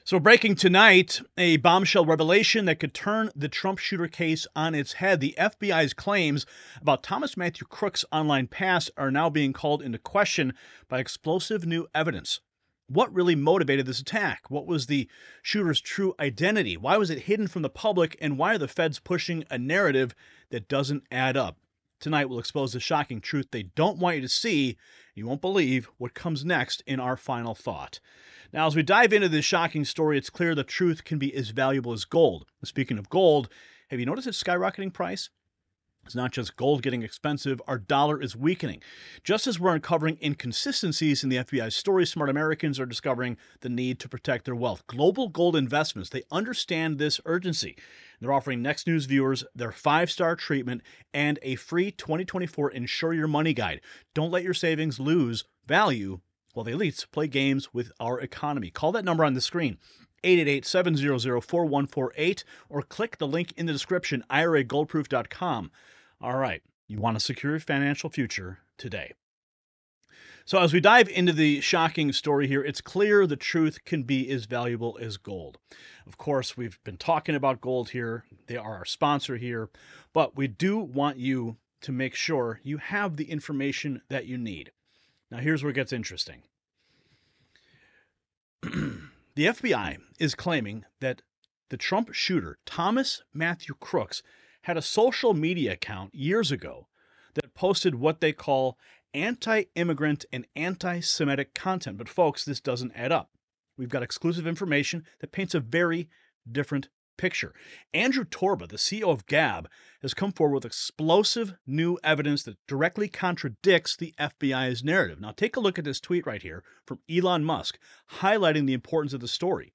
So breaking tonight, a bombshell revelation that could turn the Trump shooter case on its head. The FBI's claims about Thomas Matthew Crook's online past are now being called into question by explosive new evidence. What really motivated this attack? What was the shooter's true identity? Why was it hidden from the public? And why are the feds pushing a narrative that doesn't add up? Tonight we'll expose the shocking truth they don't want you to see. You won't believe what comes next in our final thought. Now, as we dive into this shocking story, it's clear the truth can be as valuable as gold. Speaking of gold, have you noticed its skyrocketing price? It's not just gold getting expensive, our dollar is weakening. Just as we're uncovering inconsistencies in the FBI's story, smart Americans are discovering the need to protect their wealth. Global Gold Investments, they understand this urgency. They're offering Next News viewers their 5-star treatment and a free 2024 Insure Your Money guide. Don't let your savings lose value while the elites play games with our economy. Call that number on the screen, 888-700-4148, or click the link in the description, IRAGoldproof.com. All right, you want to secure your financial future today. So as we dive into the shocking story here, it's clear the truth can be as valuable as gold. Of course, we've been talking about gold here. They are our sponsor here, but we do want you to make sure you have the information that you need. Now, here's where it gets interesting. The FBI is claiming that the Trump shooter, Thomas Matthew Crooks, had a social media account years ago that posted what they call anti-immigrant and anti-Semitic content. But folks, this doesn't add up. We've got exclusive information that paints a very different picture. Andrew Torba, the CEO of Gab, has come forward with explosive new evidence that directly contradicts the FBI's narrative. Now, take a look at this tweet right here from Elon Musk, highlighting the importance of the story.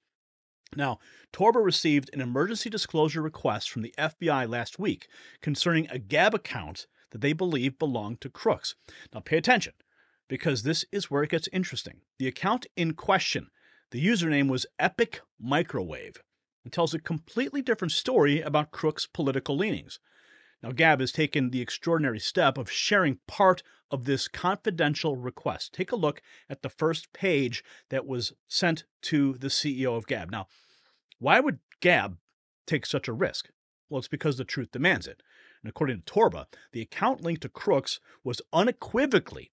Now, Torba received an emergency disclosure request from the FBI last week concerning a Gab account that they believe belonged to Crooks. Now, pay attention, because this is where it gets interesting. The account in question, the username was Epic Microwave. It tells a completely different story about Crook's political leanings. Now, Gab has taken the extraordinary step of sharing part of this confidential request. Take a look at the first page that was sent to the CEO of Gab. Now, why would Gab take such a risk? Well, it's because the truth demands it. And according to Torba, the account linked to Crooks was unequivocally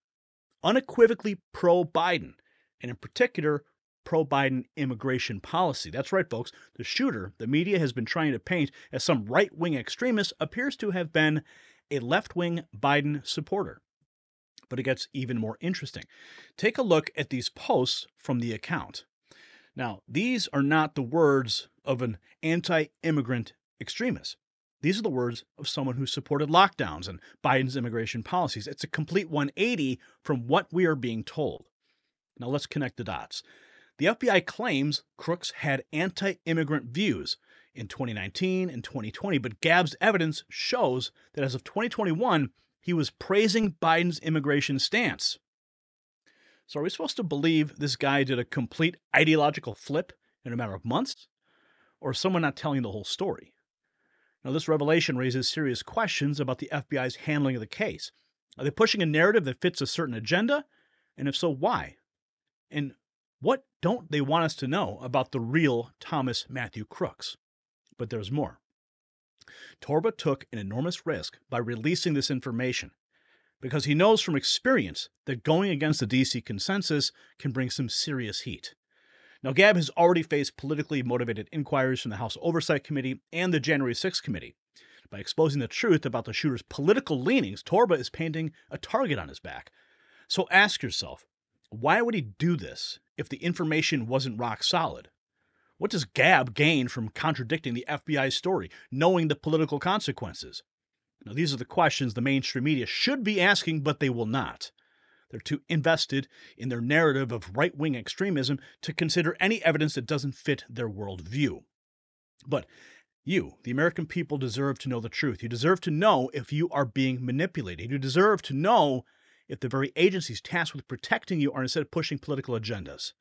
pro-Biden, and in particular, pro-Biden immigration policy. That's right, folks. The shooter the media has been trying to paint as some right-wing extremist appears to have been a left-wing Biden supporter. But it gets even more interesting. Take a look at these posts from the account. Now, these are not the words of an anti-immigrant extremist. These are the words of someone who supported lockdowns and Biden's immigration policies. It's a complete 180 from what we are being told. Now, let's connect the dots. The FBI claims Crooks had anti-immigrant views in 2019 and 2020, but Gab's evidence shows that as of 2021, he was praising Biden's immigration stance. So are we supposed to believe this guy did a complete ideological flip in a matter of months? Or is someone not telling the whole story? Now, this revelation raises serious questions about the FBI's handling of the case. Are they pushing a narrative that fits a certain agenda? And if so, why? And what don't they want us to know about the real Thomas Matthew Crooks? But there's more. Torba took an enormous risk by releasing this information because he knows from experience that going against the DC consensus can bring some serious heat. Now, Gab has already faced politically motivated inquiries from the House Oversight Committee and the January 6th Committee. By exposing the truth about the shooter's political leanings, Torba is painting a target on his back. So ask yourself, why would he do this if the information wasn't rock solid? What does Gab gain from contradicting the FBI's story, knowing the political consequences? Now, these are the questions the mainstream media should be asking, but they will not. They're too invested in their narrative of right-wing extremism to consider any evidence that doesn't fit their worldview. But you, the American people, deserve to know the truth. You deserve to know if you are being manipulated. You deserve to know if the very agencies tasked with protecting you are instead pushing political agendas.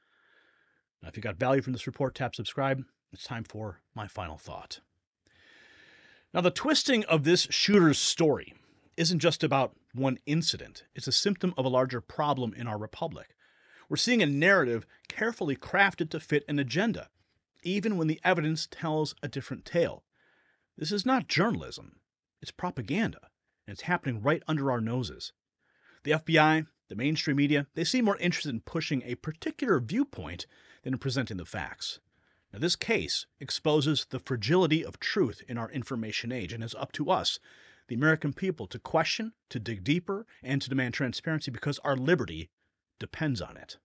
Now, if you got value from this report, tap subscribe. It's time for my final thought. Now, the twisting of this shooter's story isn't just about one incident. It's a symptom of a larger problem in our republic. We're seeing a narrative carefully crafted to fit an agenda. even when the evidence tells a different tale. This is not journalism, it's propaganda, and it's happening right under our noses. The FBI, the mainstream media, they seem more interested in pushing a particular viewpoint than in presenting the facts. Now, this case exposes the fragility of truth in our information age, and it's up to us, the American people, to question, to dig deeper, and to demand transparency because our liberty depends on it.